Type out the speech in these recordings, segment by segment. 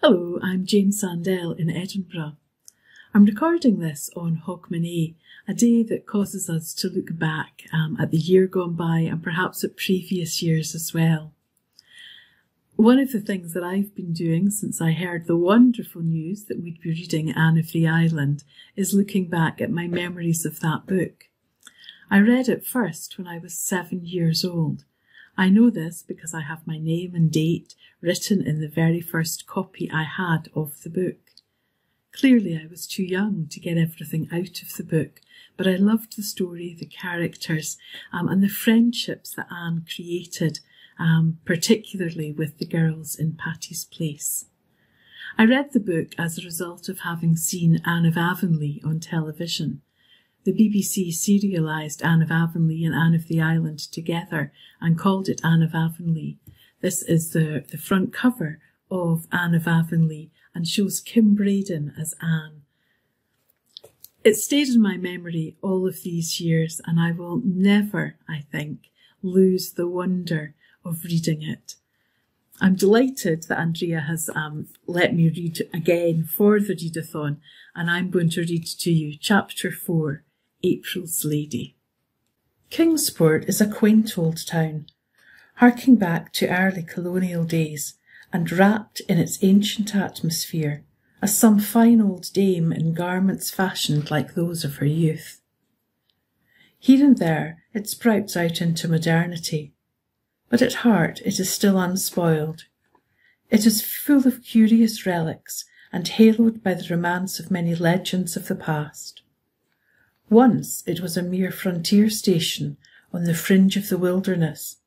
Hello, I'm Jane Sandell in Edinburgh. I'm recording this on Hogmanay, a day that causes us to look back at the year gone by and perhaps at previous years as well. One of the things that I've been doing since I heard the wonderful news that we'd be reading Anne of the Island is looking back at my memories of that book. I read it first when I was 7 years old. I know this because I have my name and date written in the very first copy I had of the book. Clearly I was too young to get everything out of the book, but I loved the story, the characters, and the friendships that Anne created, particularly with the girls in Patty's Place. I read the book as a result of having seen Anne of Avonlea on television. The BBC serialised Anne of Avonlea and Anne of the Island together and called it Anne of Avonlea. This is the front cover of Anne of Avonlea and shows Kim Braden as Anne. It stayed in my memory all of these years, and I will never, I think, lose the wonder of reading it. I'm delighted that Andrea has let me read again for the readathon, and I'm going to read to you Chapter 4, April's Lady. Kingsport is a quaint old town, harking back to early colonial days and wrapped in its ancient atmosphere as some fine old dame in garments fashioned like those of her youth. Here and there it sprouts out into modernity, but at heart it is still unspoiled. It is full of curious relics and haloed by the romance of many legends of the past. Once it was a mere frontier station on the fringe of the wilderness,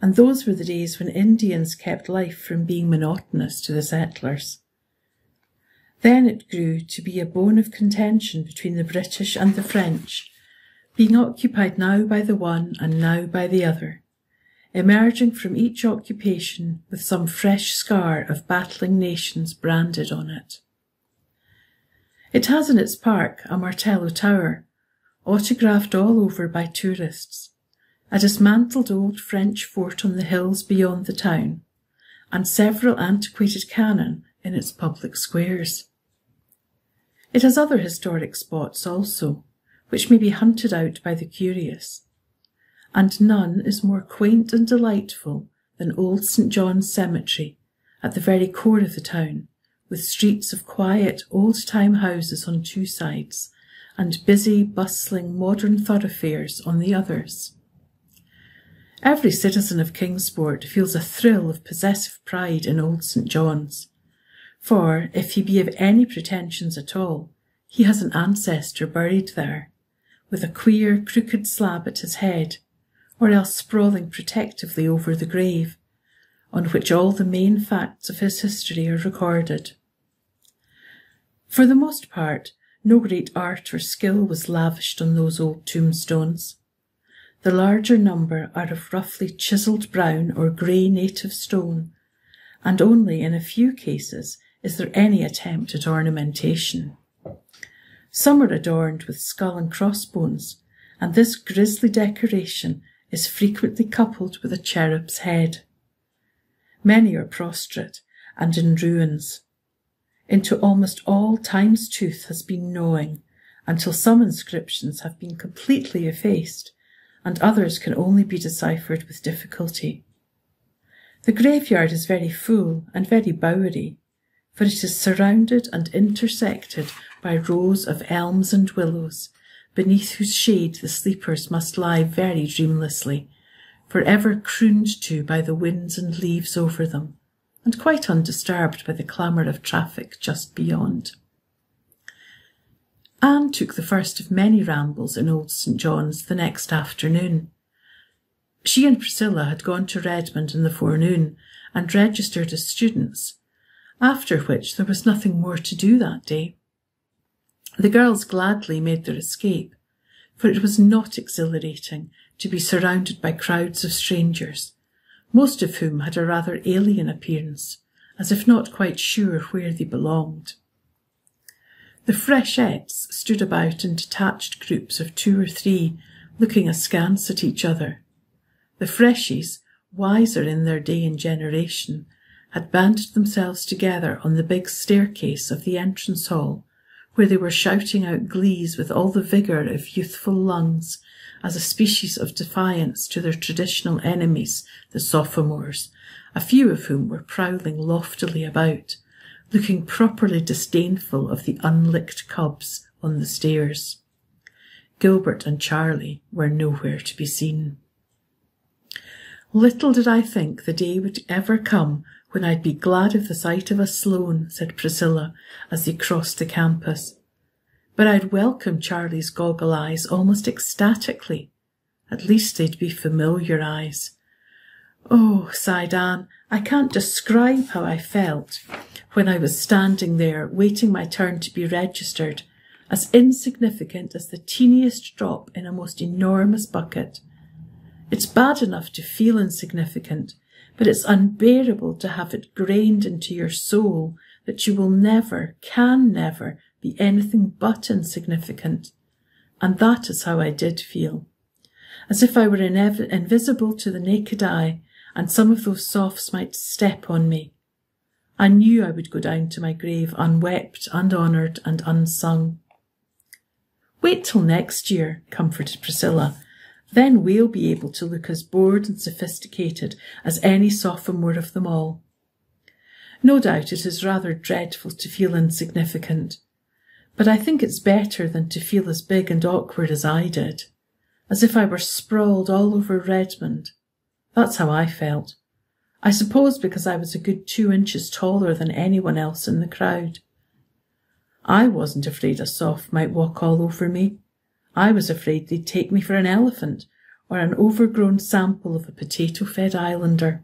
and those were the days when Indians kept life from being monotonous to the settlers. Then it grew to be a bone of contention between the British and the French, being occupied now by the one and now by the other, emerging from each occupation with some fresh scar of battling nations branded on it. It has in its park a Martello Tower, autographed all over by tourists, a dismantled old French fort on the hills beyond the town, and several antiquated cannon in its public squares. It has other historic spots also, which may be hunted out by the curious, and none is more quaint and delightful than Old St. John's Cemetery at the very core of the town, with streets of quiet, old-time houses on two sides, and busy, bustling, modern thoroughfares on the others. Every citizen of Kingsport feels a thrill of possessive pride in Old St. John's, for, if he be of any pretensions at all, he has an ancestor buried there, with a queer, crooked slab at his head, or else sprawling protectively over the grave, on which all the main facts of his history are recorded. For the most part, no great art or skill was lavished on those old tombstones. The larger number are of roughly chiselled brown or grey native stone, and only in a few cases is there any attempt at ornamentation. Some are adorned with skull and crossbones, and this grisly decoration is frequently coupled with a cherub's head. Many are prostrate and in ruins. Into almost all time's tooth has been gnawing, until some inscriptions have been completely effaced, and others can only be deciphered with difficulty. The graveyard is very full and very bowery, for it is surrounded and intersected by rows of elms and willows, beneath whose shade the sleepers must lie very dreamlessly, for ever crooned to by the winds and leaves over them, and quite undisturbed by the clamour of traffic just beyond. Anne took the first of many rambles in Old St. John's the next afternoon. She and Priscilla had gone to Redmond in the forenoon and registered as students, after which there was nothing more to do that day. The girls gladly made their escape, for it was not exhilarating to be surrounded by crowds of strangers, most of whom had a rather alien appearance, as if not quite sure where they belonged. The freshettes stood about in detached groups of 2 or 3, looking askance at each other. The freshies, wiser in their day and generation, had banded themselves together on the big staircase of the entrance hall, where they were shouting out glees with all the vigour of youthful lungs as a species of defiance to their traditional enemies, the sophomores, a few of whom were prowling loftily about, looking properly disdainful of the unlicked cubs on the stairs. Gilbert and Charlie were nowhere to be seen. "Little did I think the day would ever come when I'd be glad of the sight of a Sloane," said Priscilla as they crossed the campus. "But I'd welcome Charlie's goggle eyes almost ecstatically. At least they'd be familiar eyes." "Oh," sighed Anne, "I can't describe how I felt when I was standing there waiting my turn to be registered, as insignificant as the teeniest drop in a most enormous bucket. It's bad enough to feel insignificant, but it's unbearable to have it grained into your soul that you will never, can never, be anything but insignificant. And that is how I did feel. As if I were invisible to the naked eye, and some of those sophs might step on me. I knew I would go down to my grave unwept, unhonoured, and unsung." "Wait till next year," comforted Priscilla. "Then we'll be able to look as bored and sophisticated as any sophomore of them all. No doubt it is rather dreadful to feel insignificant, but I think it's better than to feel as big and awkward as I did, as if I were sprawled all over Redmond. That's how I felt. I suppose because I was a good 2 inches taller than anyone else in the crowd. I wasn't afraid a soph might walk all over me. I was afraid they'd take me for an elephant or an overgrown sample of a potato-fed islander.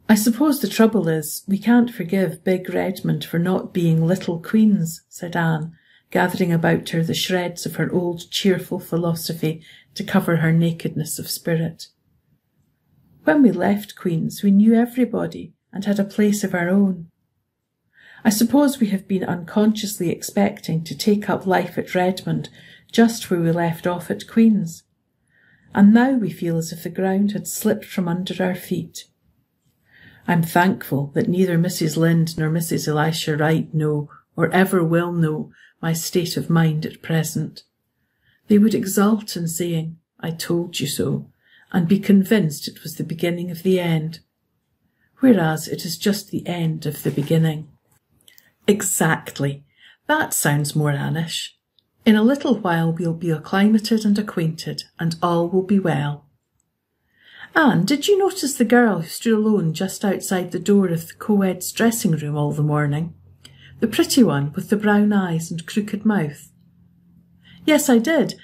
I suppose the trouble is we can't forgive big Redmond for not being little queens," said Anne, gathering about her the shreds of her old cheerful philosophy to cover her nakedness of spirit. "When we left Queen's, we knew everybody and had a place of our own. I suppose we have been unconsciously expecting to take up life at Redmond just where we left off at Queen's, and now we feel as if the ground had slipped from under our feet. I'm thankful that neither Mrs. Lynde nor Mrs. Elisha Wright know, or ever will know, my state of mind at present. They would exult in saying, 'I told you so,' and be convinced it was the beginning of the end, whereas it is just the end of the beginning." "Exactly. That sounds more Annish. In a little while we'll be acclimated and acquainted, and all will be well. Anne, did you notice the girl who stood alone just outside the door of the co-ed's dressing room all the morning? The pretty one with the brown eyes and crooked mouth?" "Yes, I did.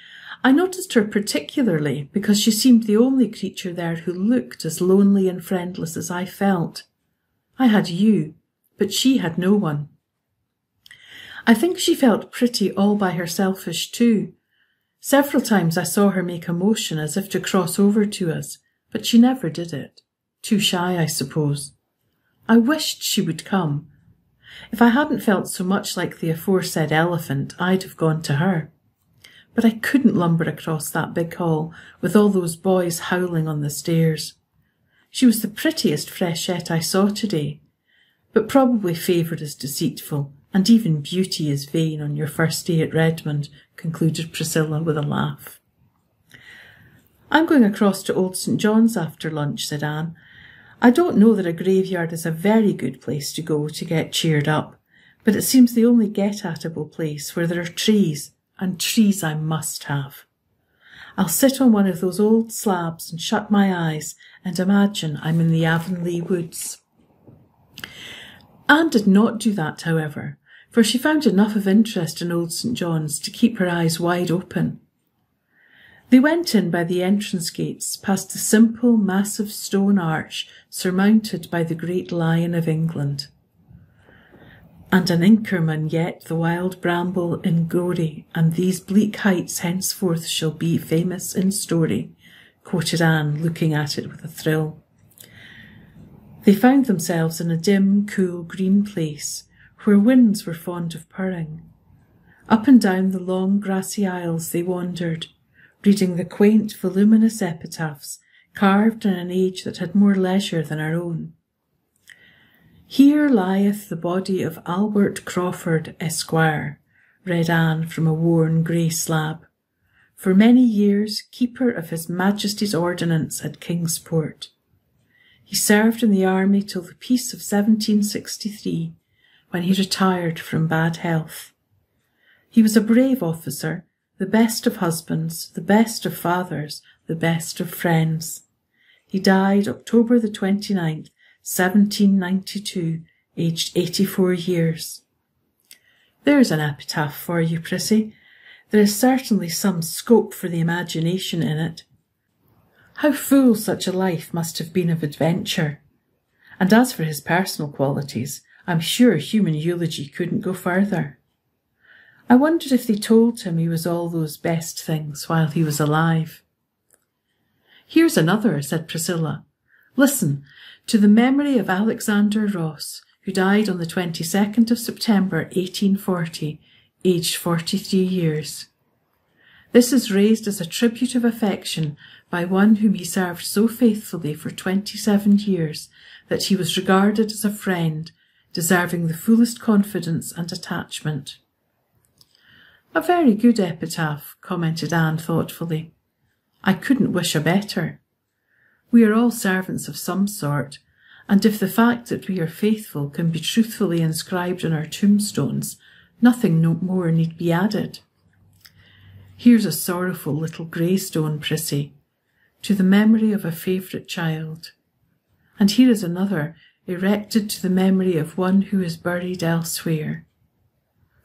I noticed her particularly because she seemed the only creature there who looked as lonely and friendless as I felt. I had you, but she had no one. I think she felt pretty all by herselfish too. Several times I saw her make a motion as if to cross over to us, but she never did it. Too shy, I suppose. I wished she would come. If I hadn't felt so much like the aforesaid elephant, I'd have gone to her. But I couldn't lumber across that big hall with all those boys howling on the stairs. She was the prettiest freshette I saw today, but probably favour is deceitful, and even beauty is vain on your first day at Redmond," concluded Priscilla with a laugh. "I'm going across to Old St. John's after lunch," said Anne. "I don't know that a graveyard is a very good place to go to get cheered up, but it seems the only get-at-able place where there are trees, and trees I must have. I'll sit on one of those old slabs and shut my eyes and imagine I'm in the Avonlea woods." Anne did not do that, however, for she found enough of interest in Old St. John's to keep her eyes wide open. They went in by the entrance gates, past the simple, massive stone arch surmounted by the great Lion of England. "And an Inkerman yet the wild bramble in glory, and these bleak heights henceforth shall be famous in story," quoted Anne, looking at it with a thrill. They found themselves in a dim, cool, green place, where winds were fond of purring. Up and down the long grassy aisles they wandered, reading the quaint, voluminous epitaphs carved in an age that had more leisure than our own. Here lieth the body of Albert Crawford, Esquire, read Anne from a worn grey slab. For many years keeper of His Majesty's Ordnance at Kingsport. He served in the army till the peace of 1763, when he retired from bad health. He was a brave officer, the best of husbands, the best of fathers, the best of friends. He died October the 29th, 1792, aged 84 years. There's an epitaph for you, Prissy. There is certainly some scope for the imagination in it. How full such a life must have been of adventure. And as for his personal qualities, I'm sure human eulogy couldn't go further. I wondered if they told him he was all those best things while he was alive. Here's another, said Priscilla. Listen, to the memory of Alexander Ross, who died on the 22nd of September 1840, aged 43 years. This is raised as a tribute of affection by one whom he served so faithfully for 27 years that he was regarded as a friend, deserving the fullest confidence and attachment. A very good epitaph, commented Anne thoughtfully. I couldn't wish a better. We are all servants of some sort, and if the fact that we are faithful can be truthfully inscribed on our tombstones, nothing no more need be added. Here's a sorrowful little grey stone, Prissy, to the memory of a favourite child. And here is another, erected to the memory of one who is buried elsewhere.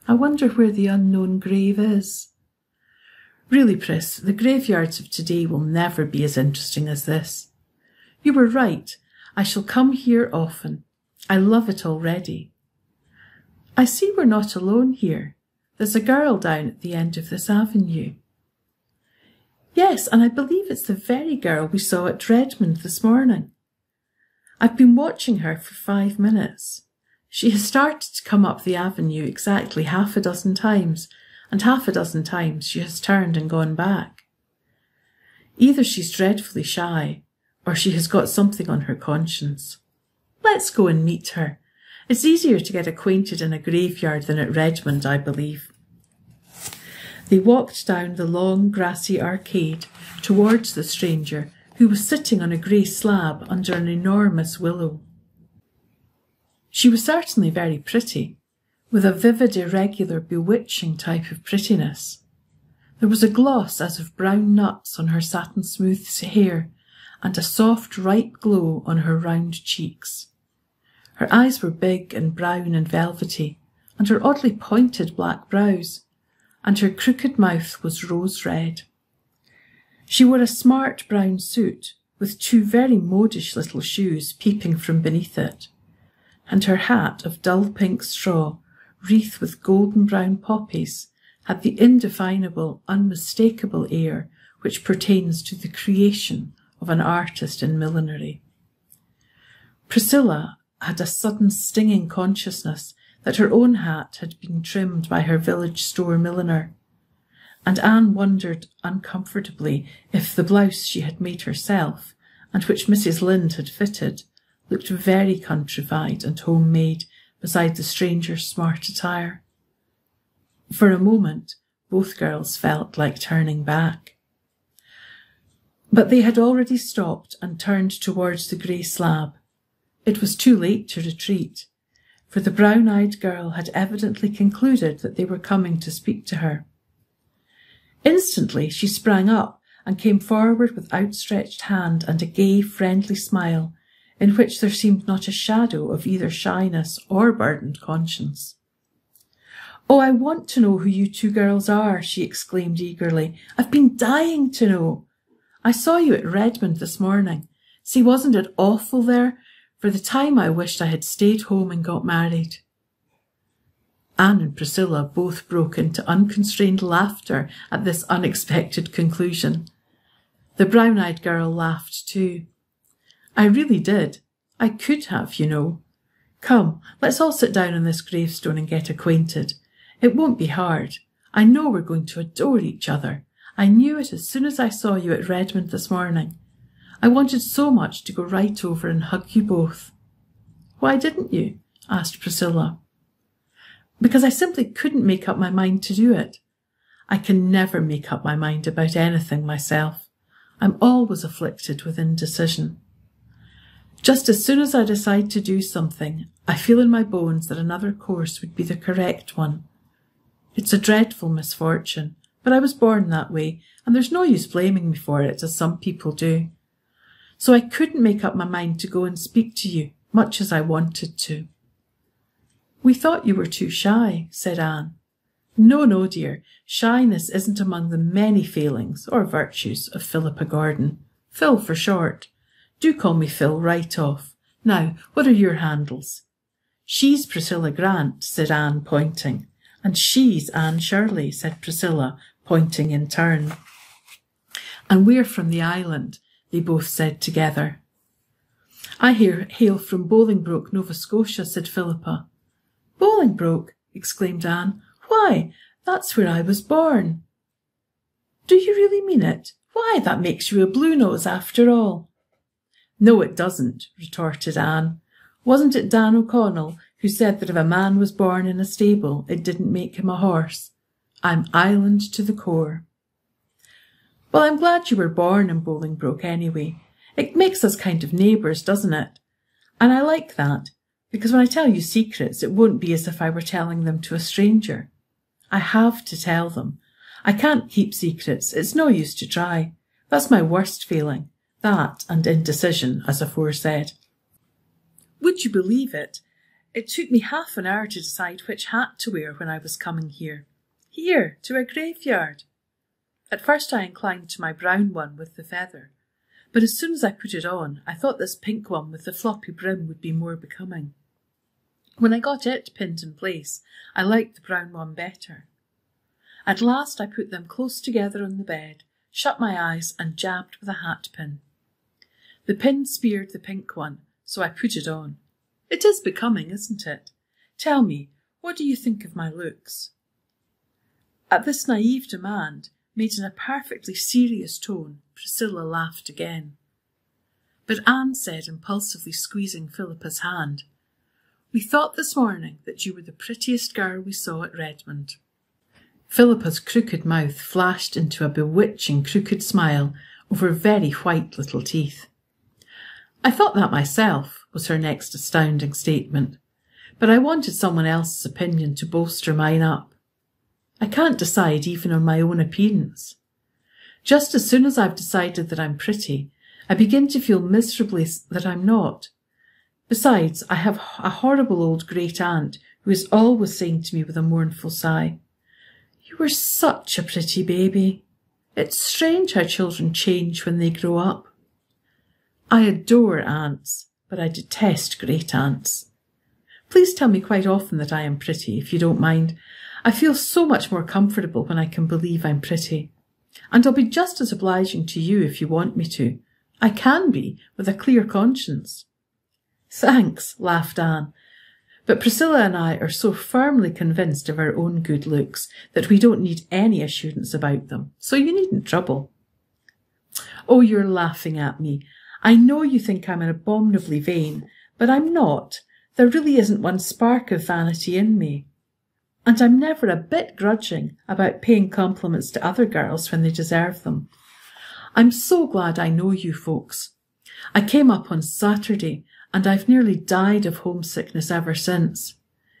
I wonder where the unknown grave is. Really, Priss, the graveyards of today will never be as interesting as this. You were right. I shall come here often. I love it already. I see we're not alone here. There's a girl down at the end of this avenue. Yes, and I believe it's the very girl we saw at Redmond this morning. I've been watching her for 5 minutes. She has started to come up the avenue exactly half a dozen times, and half a dozen times she has turned and gone back. Either she's dreadfully shy, or she has got something on her conscience. Let's go and meet her. It's easier to get acquainted in a graveyard than at Redmond, I believe. They walked down the long grassy arcade towards the stranger, who was sitting on a grey slab under an enormous willow. She was certainly very pretty, with a vivid, irregular, bewitching type of prettiness. There was a gloss as of brown nuts on her satin-smooth hair, and a soft, ripe glow on her round cheeks. Her eyes were big and brown and velvety, and her oddly pointed black brows, and her crooked mouth was rose-red. She wore a smart brown suit, with 2 very modish little shoes peeping from beneath it, and her hat of dull pink straw, wreathed with golden brown poppies, had the indefinable, unmistakable air which pertains to the creation of an artist in millinery. Priscilla had a sudden stinging consciousness that her own hat had been trimmed by her village store milliner, and Anne wondered uncomfortably if the blouse she had made herself, and which Mrs. Lynde had fitted, looked very countrified and homemade beside the stranger's smart attire. For a moment, both girls felt like turning back. But they had already stopped and turned towards the grey slab. It was too late to retreat, for the brown-eyed girl had evidently concluded that they were coming to speak to her. Instantly she sprang up and came forward with outstretched hand and a gay, friendly smile, in which there seemed not a shadow of either shyness or burdened conscience. "Oh, I want to know who you 2 girls are," she exclaimed eagerly. "I've been dying to know. I saw you at Redmond this morning. See, wasn't it awful there? For the time I wished I had stayed home and got married." Anne and Priscilla both broke into unconstrained laughter at this unexpected conclusion. The brown-eyed girl laughed too. "I really did. I could have, you know. Come, let's all sit down on this gravestone and get acquainted. It won't be hard. I know we're going to adore each other. I knew it as soon as I saw you at Redmond this morning. I wanted so much to go right over and hug you both." Why didn't you? Asked Priscilla. Because I simply couldn't make up my mind to do it. I can never make up my mind about anything myself. I'm always afflicted with indecision. Just as soon as I decide to do something, I feel in my bones that another course would be the correct one. It's a dreadful misfortune, but I was born that way, and there's no use blaming me for it, as some people do. So I couldn't make up my mind to go and speak to you, much as I wanted to. We thought you were too shy, said Anne. No, dear, shyness isn't among the many failings or virtues of Philippa Gordon. Phil for short. Do call me Phil right off. Now, what are your handles? She's Priscilla Grant, said Anne, pointing. And she's Anne Shirley, said Priscilla, pointing in turn. And we're from the island, they both said together. I hail from Bolingbroke, Nova Scotia, said Philippa. Bolingbroke, exclaimed Anne. Why, that's where I was born. Do you really mean it? Why, that makes you a blue nose after all. No, it doesn't, retorted Anne. Wasn't it Dan O'Connell who said that if a man was born in a stable, it didn't make him a horse? I'm island to the core. Well, I'm glad you were born in Bolingbroke anyway. It makes us kind of neighbours, doesn't it? And I like that, because when I tell you secrets, it won't be as if I were telling them to a stranger. I have to tell them. I can't keep secrets. It's no use to try. That's my worst feeling. That and indecision, as aforesaid. Would you believe it? It took me half an hour to decide which hat to wear when I was coming here. Here, to a graveyard. At first I inclined to my brown one with the feather, but as soon as I put it on, I thought this pink one with the floppy brim would be more becoming. When I got it pinned in place, I liked the brown one better. At last I put them close together on the bed, shut my eyes and jabbed with a hat pin. The pin speared the pink one, so I put it on. It is becoming, isn't it? Tell me, what do you think of my looks? At this naive demand, made in a perfectly serious tone, Priscilla laughed again. But Anne said, impulsively squeezing Philippa's hand, We thought this morning that you were the prettiest girl we saw at Redmond. Philippa's crooked mouth flashed into a bewitching crooked smile over very white little teeth. I thought that myself, was her next astounding statement, but I wanted someone else's opinion to bolster mine up. I can't decide even on my own appearance. Just as soon as I've decided that I'm pretty, I begin to feel miserably that I'm not. Besides, I have a horrible old great-aunt who is always saying to me with a mournful sigh, You were such a pretty baby. It's strange how children change when they grow up. I adore aunts, but I detest great-aunts. Please tell me quite often that I am pretty, if you don't mind. I feel so much more comfortable when I can believe I'm pretty. And I'll be just as obliging to you if you want me to. I can be, with a clear conscience. Thanks, laughed Anne. But Priscilla and I are so firmly convinced of our own good looks that we don't need any assurance about them, so you needn't trouble. Oh, you're laughing at me. I know you think I'm abominably vain, but I'm not. There really isn't one spark of vanity in me. And I'm never a bit grudging about paying compliments to other girls when they deserve them. I'm so glad I know you folks. I came up on Saturday, and I've nearly died of homesickness ever since.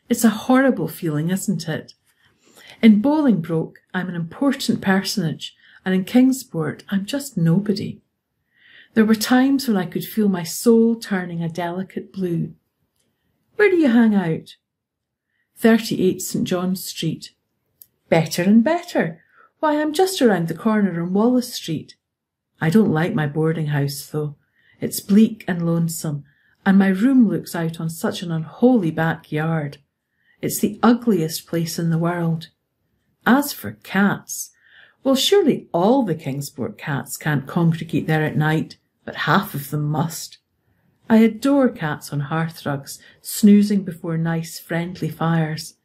It's a horrible feeling, isn't it? In Bolingbroke, I'm an important personage, and in Kingsport, I'm just nobody. There were times when I could feel my soul turning a delicate blue. Where do you hang out? 38 St. John's Street. Better and better. Why, I'm just around the corner on Wallace Street. I don't like my boarding house, though. It's bleak and lonesome, and my room looks out on such an unholy backyard. It's the ugliest place in the world. As for cats, well, surely all the Kingsport cats can't congregate there at night, but half of them must. I adore cats on hearthrugs, snoozing before nice, friendly fires.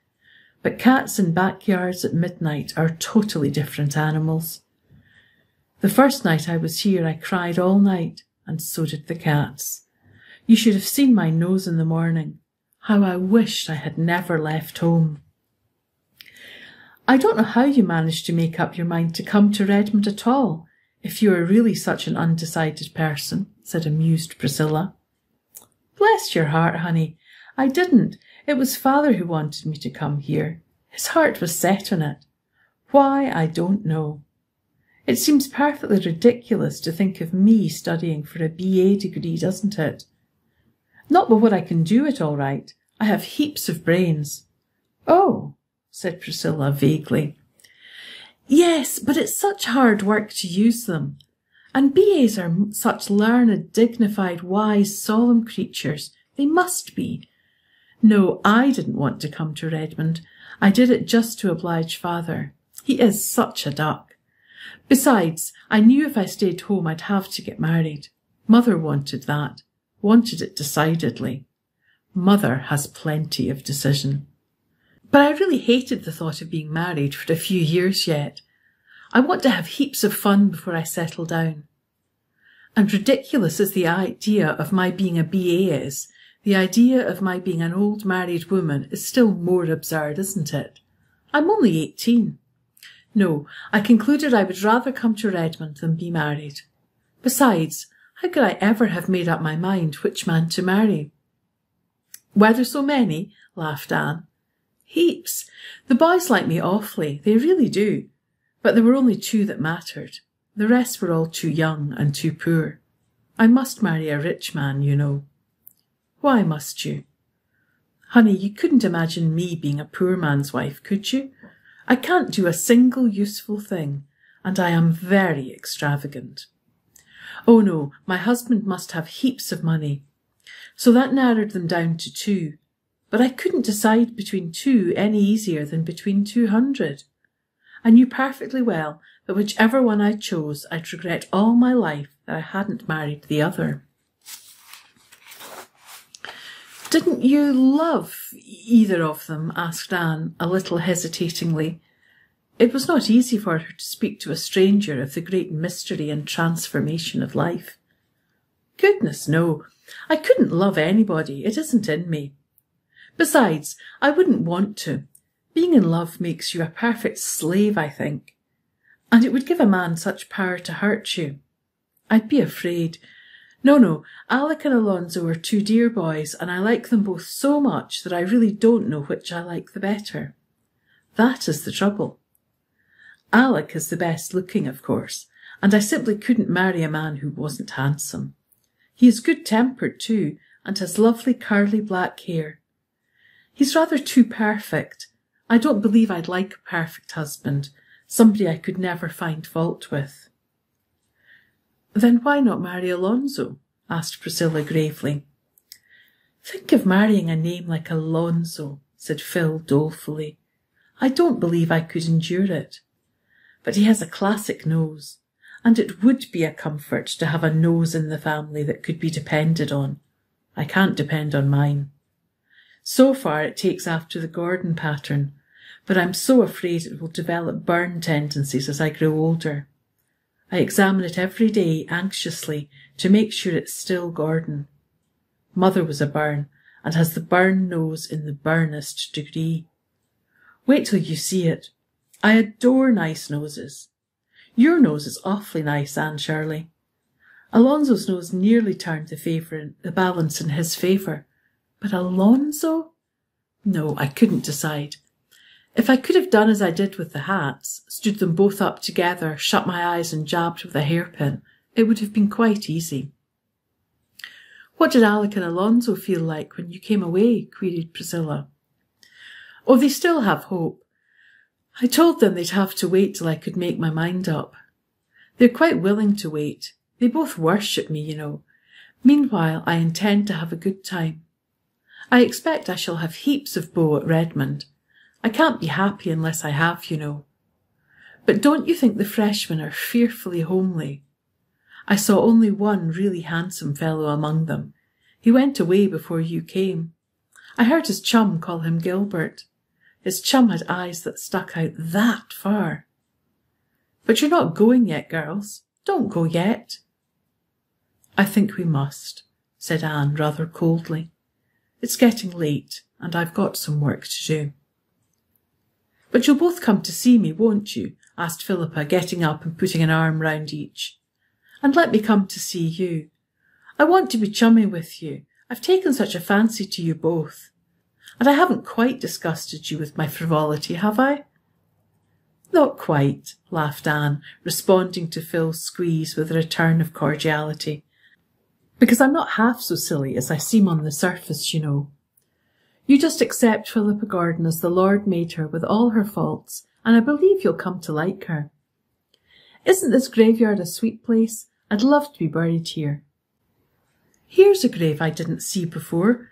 But cats in backyards at midnight are totally different animals. The first night I was here, I cried all night, and so did the cats. You should have seen my nose in the morning. How I wished I had never left home. I don't know how you managed to make up your mind to come to Redmond at all, if you are really such an undecided person, said amused Priscilla. Bless your heart, honey. I didn't. It was Father who wanted me to come here. His heart was set on it. Why, I don't know. It seems perfectly ridiculous to think of me studying for a BA degree, doesn't it? Not but what I can do it all right. I have heaps of brains. Oh, said Priscilla vaguely. Yes, but it's such hard work to use them. And BAs are such learned, dignified, wise, solemn creatures. They must be. No, I didn't want to come to Redmond. I did it just to oblige Father. He is such a duck. Besides, I knew if I stayed home I'd have to get married. Mother wanted that. Wanted it decidedly. Mother has plenty of decision. But I really hated the thought of being married for a few years yet. I want to have heaps of fun before I settle down. And ridiculous as the idea of my being a BA is, the idea of my being an old married woman is still more absurd, isn't it? I'm only 18. No, I concluded I would rather come to Redmond than be married. Besides, how could I ever have made up my mind which man to marry? Were there so many? Laughed Anne. Heaps. The boys like me awfully, they really do. But there were only 2 that mattered. The rest were all too young and too poor. I must marry a rich man, you know. Why must you? Honey, you couldn't imagine me being a poor man's wife, could you? I can't do a single useful thing, and I am very extravagant. Oh no, my husband must have heaps of money. So that narrowed them down to 2. But I couldn't decide between 2 any easier than between 200. I knew perfectly well that whichever one I chose, I'd regret all my life that I hadn't married the other. Didn't you love either of them? Asked Anne, a little hesitatingly. It was not easy for her to speak to a stranger of the great mystery and transformation of life. Goodness, no. I couldn't love anybody. It isn't in me. Besides, I wouldn't want to. Being in love makes you a perfect slave, I think. And it would give a man such power to hurt you. I'd be afraid. No, Alec and Alonso are 2 dear boys, and I like them both so much that I really don't know which I like the better. That is the trouble. Alec is the best looking, of course, and I simply couldn't marry a man who wasn't handsome. He is good-tempered too, and has lovely curly black hair. He's rather too perfect. I don't believe I'd like a perfect husband, somebody I could never find fault with. Then why not marry Alonso? Asked Priscilla gravely. Think of marrying a name like Alonso, said Phil dolefully. I don't believe I could endure it. But he has a classic nose, and it would be a comfort to have a nose in the family that could be depended on. I can't depend on mine. So far it takes after the Gordon pattern, but I'm so afraid it will develop Byrne tendencies as I grow older. I examine it every day anxiously to make sure it's still Gordon. Mother was a Byrne and has the Byrne nose in the Byrnest degree. Wait till you see it. I adore nice noses. Your nose is awfully nice, Anne Shirley. Alonso's nose nearly turned the balance in his favour. But Alonso? No, I couldn't decide. If I could have done as I did with the hats, stood them both up together, shut my eyes and jabbed with a hairpin, it would have been quite easy. What did Alec and Alonso feel like when you came away? Queried Priscilla. Oh, they still have hope. I told them they'd have to wait till I could make my mind up. They're quite willing to wait. They both worship me, you know. Meanwhile, I intend to have a good time. I expect I shall have heaps of beaux at Redmond. I can't be happy unless I have, you know. But don't you think the freshmen are fearfully homely? I saw only one really handsome fellow among them. He went away before you came. I heard his chum call him Gilbert. His chum had eyes that stuck out that far. But you're not going yet, girls. Don't go yet. I think we must, said Anne rather coldly. It's getting late, and I've got some work to do. But you'll both come to see me, won't you? Asked Philippa, getting up and putting an arm round each. And let me come to see you. I want to be chummy with you. I've taken such a fancy to you both. And I haven't quite disgusted you with my frivolity, have I? Not quite, laughed Anne, responding to Phil's squeeze with a return of cordiality. Because I'm not half so silly as I seem on the surface, you know. You just accept Philippa Gordon as the Lord made her with all her faults, and I believe you'll come to like her. Isn't this graveyard a sweet place? I'd love to be buried here. Here's a grave I didn't see before.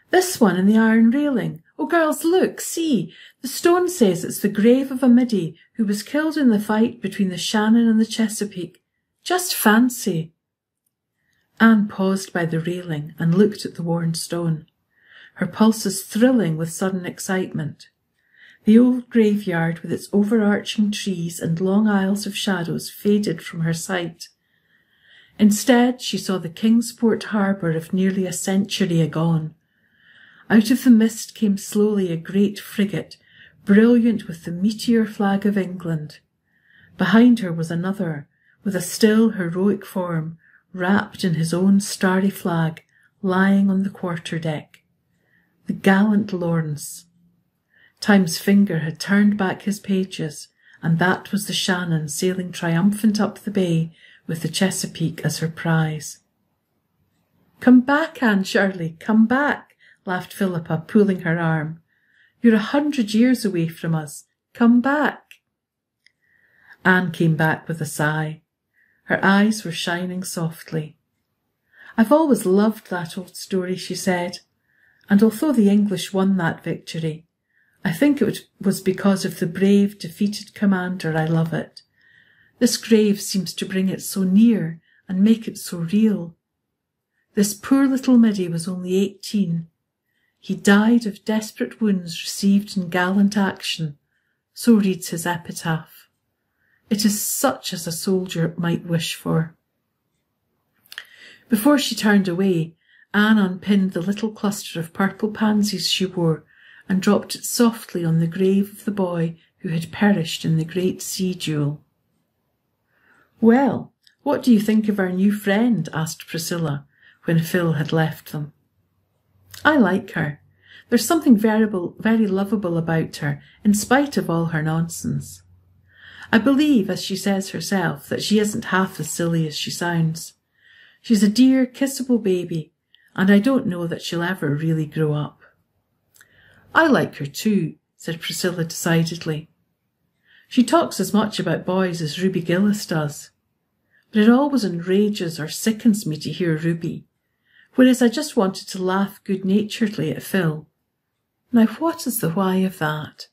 This one in the iron railing. Oh, girls, look, see. The stone says it's the grave of a middy who was killed in the fight between the Shannon and the Chesapeake. Just fancy. Anne paused by the railing and looked at the worn stone, her pulses thrilling with sudden excitement. The old graveyard with its overarching trees and long aisles of shadows faded from her sight. Instead, she saw the Kingsport harbour of nearly a century agone. Out of the mist came slowly a great frigate, brilliant with the meteor flag of England. Behind her was another, with a still heroic form, wrapped in his own starry flag, lying on the quarter-deck. The gallant Lawrence. Time's finger had turned back his pages, and that was the Shannon sailing triumphant up the bay with the Chesapeake as her prize. Come back, Anne Shirley, come back, laughed Philippa, pulling her arm. You're 100 years away from us. Come back. Anne came back with a sigh. Her eyes were shining softly. I've always loved that old story, she said, and although the English won that victory, I think it was because of the brave, defeated commander I love it. This grave seems to bring it so near and make it so real. This poor little middy was only 18. He died of desperate wounds received in gallant action, so reads his epitaph. It is such as a soldier might wish for. Before she turned away, Anne unpinned the little cluster of purple pansies she wore and dropped it softly on the grave of the boy who had perished in the great sea duel. Well, what do you think of our new friend? Asked Priscilla, when Phil had left them. I like her. There's something very lovable about her, in spite of all her nonsense. I believe, as she says herself, that she isn't half as silly as she sounds. She's a dear, kissable baby, and I don't know that she'll ever really grow up. I like her too, said Priscilla decidedly. She talks as much about boys as Ruby Gillis does, but it always enrages or sickens me to hear Ruby, whereas I just wanted to laugh good-naturedly at Phil. Now what is the why of that?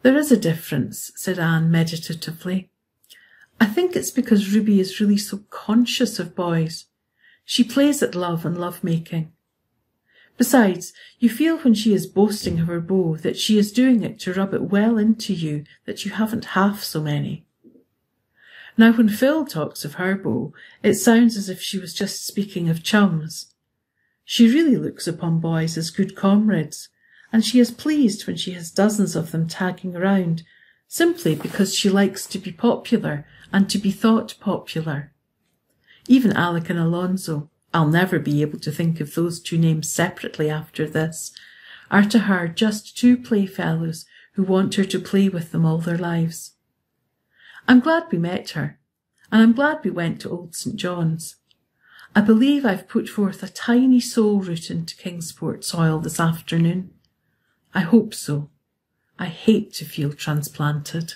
There is a difference, said Anne meditatively. I think it's because Ruby is really so conscious of boys. She plays at love and love-making. Besides, you feel when she is boasting of her beau that she is doing it to rub it well into you that you haven't half so many. Now when Phil talks of her beau, it sounds as if she was just speaking of chums. She really looks upon boys as good comrades, and she is pleased when she has dozens of them tagging around, simply because she likes to be popular and to be thought popular. Even Alec and Alonzo, I'll never be able to think of those two names separately after this, are to her just two playfellows who want her to play with them all their lives. I'm glad we met her, and I'm glad we went to Old St. John's. I believe I've put forth a tiny soul root into Kingsport soil this afternoon. I hope so. I hate to feel transplanted.